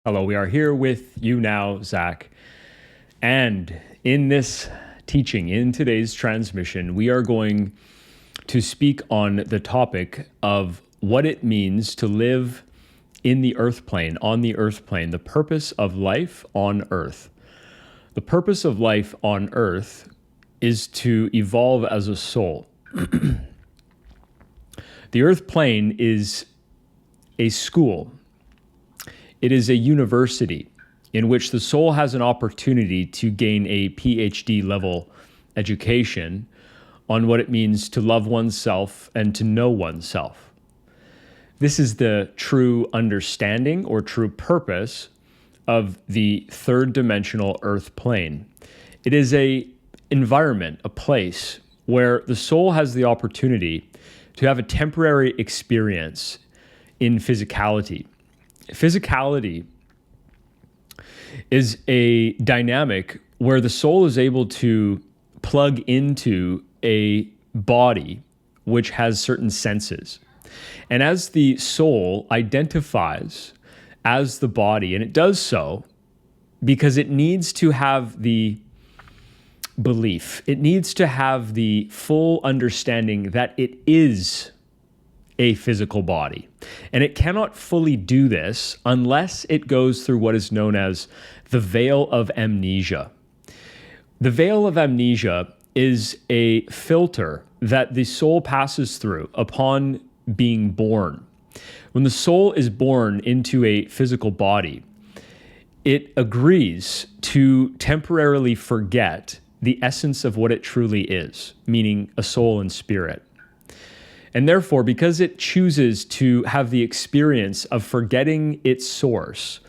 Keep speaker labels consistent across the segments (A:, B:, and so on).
A: Hello, we are here with you now, Zach. And in this teaching, in today's transmission, we are going to speak on the topic of what it means to live in the earth plane, on the earth plane, the purpose of life on earth. The purpose of life on earth is to evolve as a soul. The earth plane is a school. It is a university in which the soul has an opportunity to gain a PhD level education on what it means to love oneself and to know oneself. This is the true understanding or true purpose of the third dimensional earth plane. It is an environment, a place where the soul has the opportunity to have a temporary experience in physicality. Physicality is a dynamic where the soul is able to plug into a body which has certain senses. And as the soul identifies as the body, and it does so because it needs to have the belief, it needs to have the full understanding that it is a physical body. And it cannot fully do this unless it goes through what is known as the veil of amnesia. The veil of amnesia is a filter that the soul passes through upon being born. When the soul is born into a physical body, it agrees to temporarily forget the essence of what it truly is, meaning a soul and spirit. And therefore, because it chooses to have the experience of forgetting its source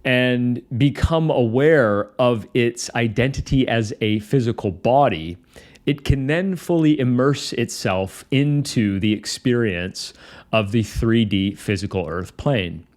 A: and become aware of its identity as a physical body, it can then fully immerse itself into the experience of the 3D physical earth plane.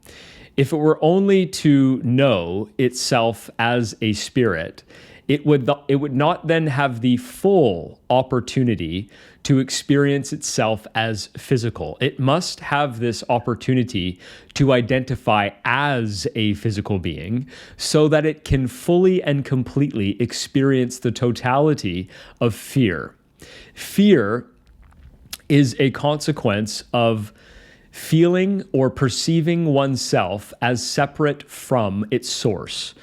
A: If it were only to know itself as a spirit, it would not then have the full opportunity to experience itself as physical. It must have this opportunity to identify as a physical being so that it can fully and completely experience the totality of fear. Fear is a consequence of feeling or perceiving oneself as separate from its source.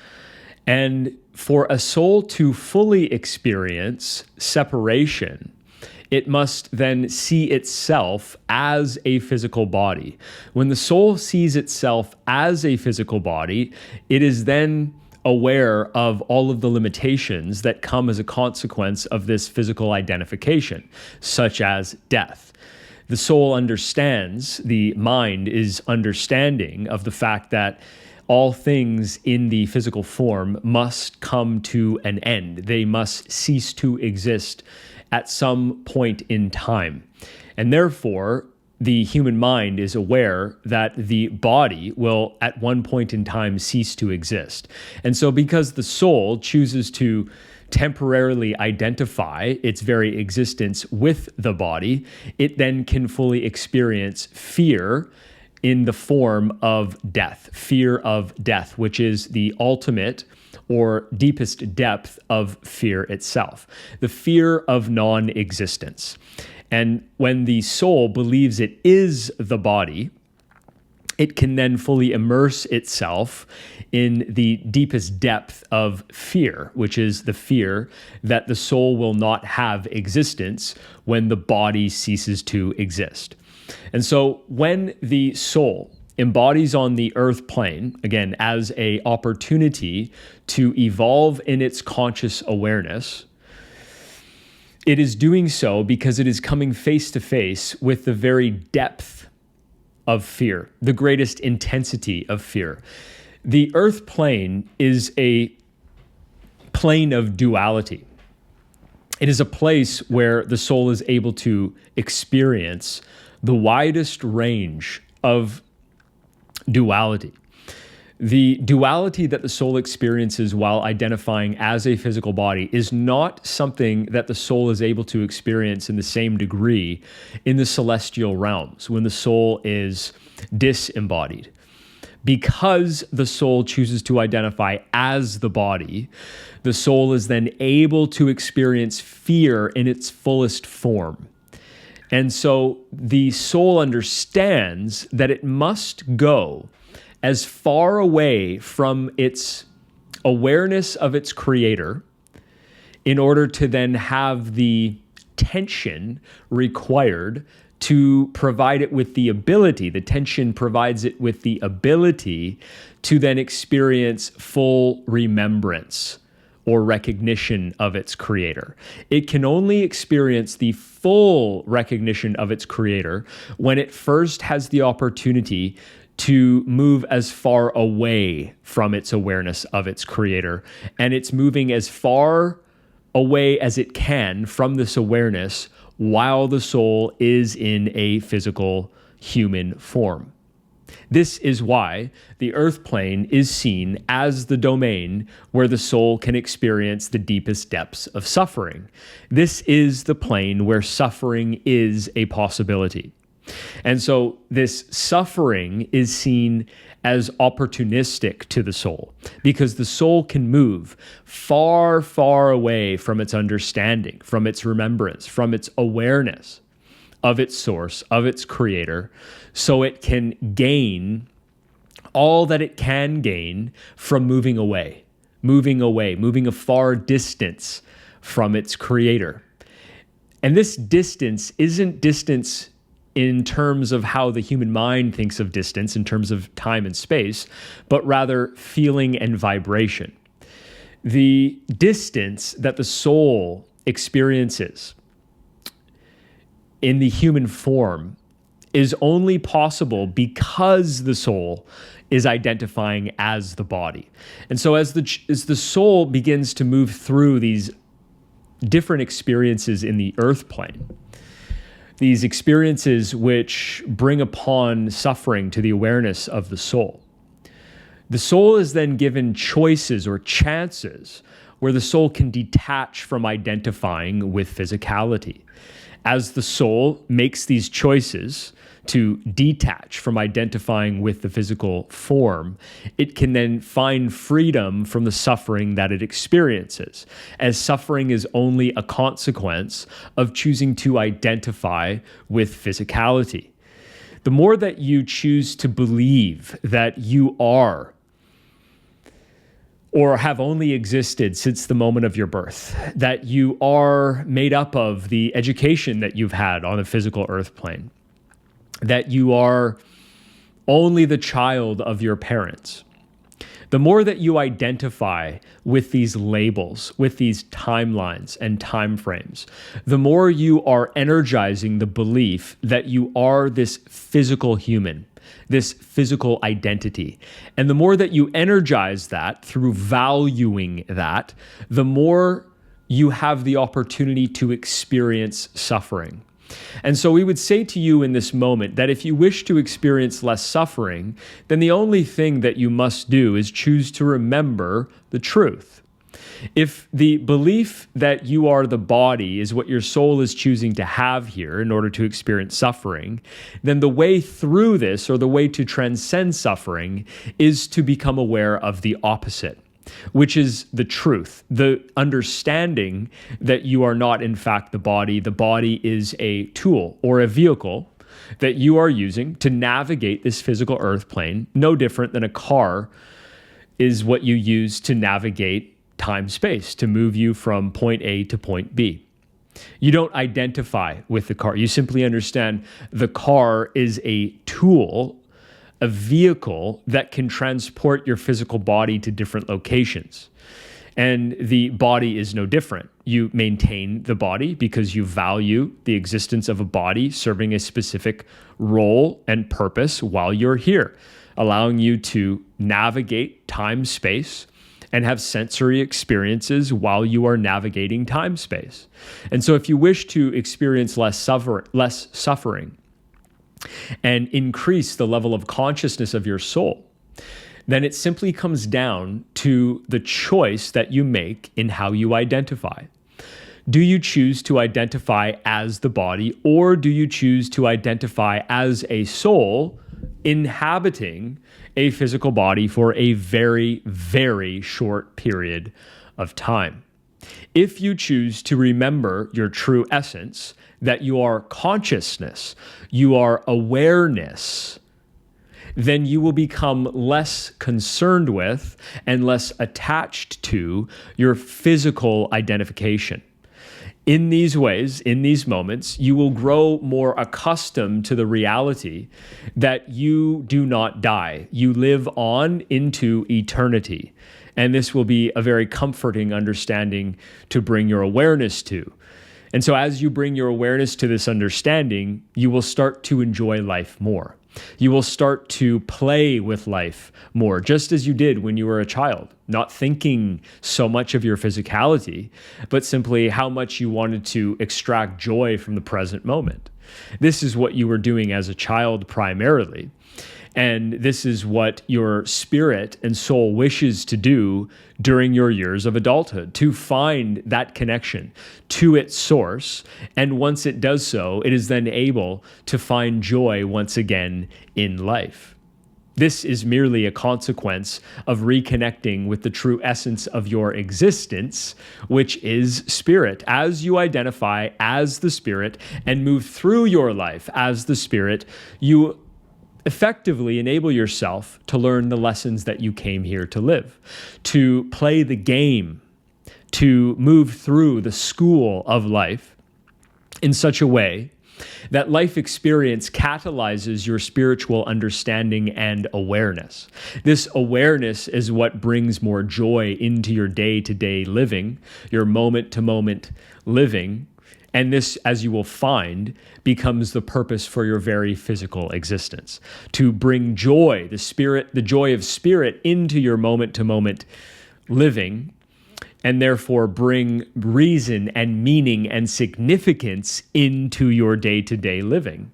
A: And for a soul to fully experience separation, it must then see itself as a physical body. When the soul sees itself as a physical body, it is then aware of all of the limitations that come as a consequence of this physical identification, such as death. The soul understands, the mind is understanding of the fact that all things in the physical form must come to an end. They must cease to exist at some point in time. And therefore, the human mind is aware that the body will at one point in time cease to exist. And so because the soul chooses to temporarily identify its very existence with the body, it then can fully experience fear in the form of death, fear of death, which is the ultimate or deepest depth of fear itself, the fear of non-existence. And when the soul believes it is the body, it can then fully immerse itself in the deepest depth of fear, which is the fear that the soul will not have existence when the body ceases to exist. And so when the soul embodies on the earth plane, again, as an opportunity to evolve in its conscious awareness, it is doing so because it is coming face to face with the very depth of fear, the greatest intensity of fear. The earth plane is a plane of duality. It is a place where the soul is able to experience the widest range of duality. The duality that the soul experiences while identifying as a physical body is not something that the soul is able to experience in the same degree in the celestial realms when the soul is disembodied. Because the soul chooses to identify as the body, the soul is then able to experience fear in its fullest form. And so the soul understands that it must go as far away from its awareness of its creator in order to then have the tension required to provide it with the ability. The tension provides it with the ability to then experience full remembrance or recognition of its creator. It can only experience the full recognition of its creator when it first has the opportunity to move as far away from its awareness of its creator. And it's moving as far away as it can from this awareness while the soul is in a physical human form. This is why the earth plane is seen as the domain where the soul can experience the deepest depths of suffering. This is the plane where suffering is a possibility. And so this suffering is seen as opportunistic to the soul because the soul can move far, far away from its understanding, from its remembrance, from its awareness of its source, of its creator, so it can gain all that it can gain from moving a far distance from its creator. And this distance isn't distance in terms of how the human mind thinks of distance in terms of time and space, but rather feeling and vibration. The distance that the soul experiences in the human form is only possible because the soul is identifying as the body. And so as the soul begins to move through these different experiences in the earth plane, these experiences which bring upon suffering to the awareness of the soul is then given choices or chances where the soul can detach from identifying with physicality. As the soul makes these choices to detach from identifying with the physical form, it can then find freedom from the suffering that it experiences, as suffering is only a consequence of choosing to identify with physicality. The more that you choose to believe that you are or have only existed since the moment of your birth, that you are made up of the education that you've had on the physical earth plane, that you are only the child of your parents. The more that you identify with these labels, with these timelines and timeframes, the more you are energizing the belief that you are this physical human, this physical identity. And the more that you energize that through valuing that, the more you have the opportunity to experience suffering. And so we would say to you in this moment that if you wish to experience less suffering, then the only thing that you must do is choose to remember the truth. If the belief that you are the body is what your soul is choosing to have here in order to experience suffering, then the way through this, or the way to transcend suffering, is to become aware of the opposite, which is the truth, the understanding that you are not in fact the body. The body is a tool or a vehicle that you are using to navigate this physical earth plane, no different than a car is what you use to navigate time-space, to move you from point A to point B. You don't identify with the car. You simply understand the car is a tool, a vehicle that can transport your physical body to different locations. And the body is no different. You maintain the body because you value the existence of a body serving a specific role and purpose while you're here, allowing you to navigate time, space, and have sensory experiences while you are navigating time, space. And so if you wish to experience less suffering, and increase the level of consciousness of your soul, then it simply comes down to the choice that you make in how you identify. Do you choose to identify as the body, or do you choose to identify as a soul inhabiting a physical body for a very, very short period of time. If you choose to remember your true essence, that you are consciousness, you are awareness, then you will become less concerned with and less attached to your physical identification. In these ways, in these moments, you will grow more accustomed to the reality that you do not die. You live on into eternity. And this will be a very comforting understanding to bring your awareness to. And so as you bring your awareness to this understanding, you will start to enjoy life more. You will start to play with life more, just as you did when you were a child, not thinking so much of your physicality, but simply how much you wanted to extract joy from the present moment. This is what you were doing as a child primarily. And this is what your spirit and soul wishes to do during your years of adulthood, to find that connection to its source. And once it does so, it is then able to find joy once again in life. This is merely a consequence of reconnecting with the true essence of your existence, which is spirit. As you identify as the spirit and move through your life as the spirit, you effectively enable yourself to learn the lessons that you came here to live, to play the game, to move through the school of life in such a way that life experience catalyzes your spiritual understanding and awareness. This awareness is what brings more joy into your day-to-day living, your moment-to-moment living. And this, as you will find, becomes the purpose for your very physical existence. To bring joy, the joy of spirit into your moment-to-moment living, and therefore bring reason and meaning and significance into your day-to-day living.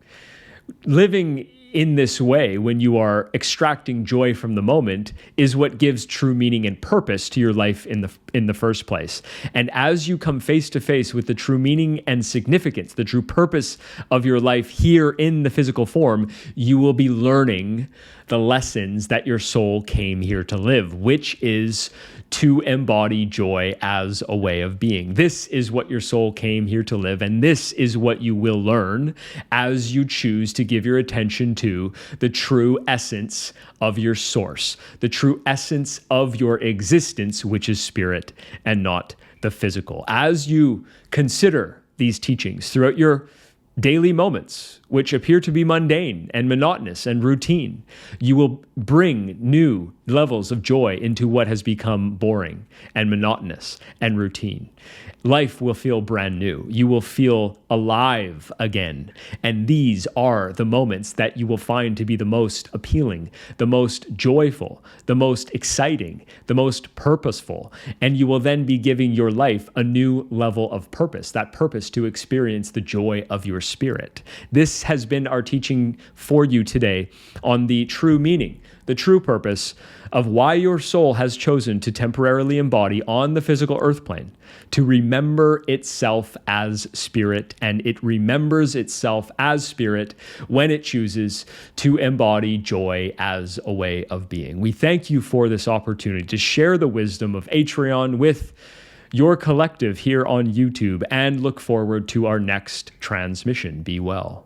A: Living in this way, when you are extracting joy from the moment, is what gives true meaning and purpose to your life in the first place. And as you come face to face with the true meaning and significance, the true purpose of your life here in the physical form, you will be learning the lessons that your soul came here to live, which is to embody joy as a way of being. This is what your soul came here to live, and this is what you will learn as you choose to give your attention to the true essence of your source, the true essence of your existence, which is spirit and not the physical. As you consider these teachings throughout your daily moments, which appear to be mundane and monotonous and routine, you will bring new levels of joy into what has become boring and monotonous and routine. Life will feel brand new. You will feel alive again. And these are the moments that you will find to be the most appealing, the most joyful, the most exciting, the most purposeful. And you will then be giving your life a new level of purpose, that purpose to experience the joy of your spirit. This has been our teaching for you today on the true meaning, the true purpose of why your soul has chosen to temporarily embody on the physical earth plane, to remember itself as spirit, and it remembers itself as spirit when it chooses to embody joy as a way of being. We thank you for this opportunity to share the wisdom of Atrioun with your collective here on YouTube, and look forward to our next transmission. Be well.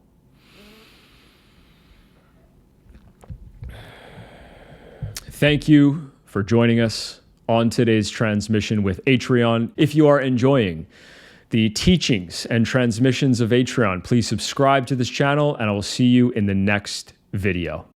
A: Thank you for joining us on today's transmission with Atrioun. If you are enjoying the teachings and transmissions of Atrioun, please subscribe to this channel, and I will see you in the next video.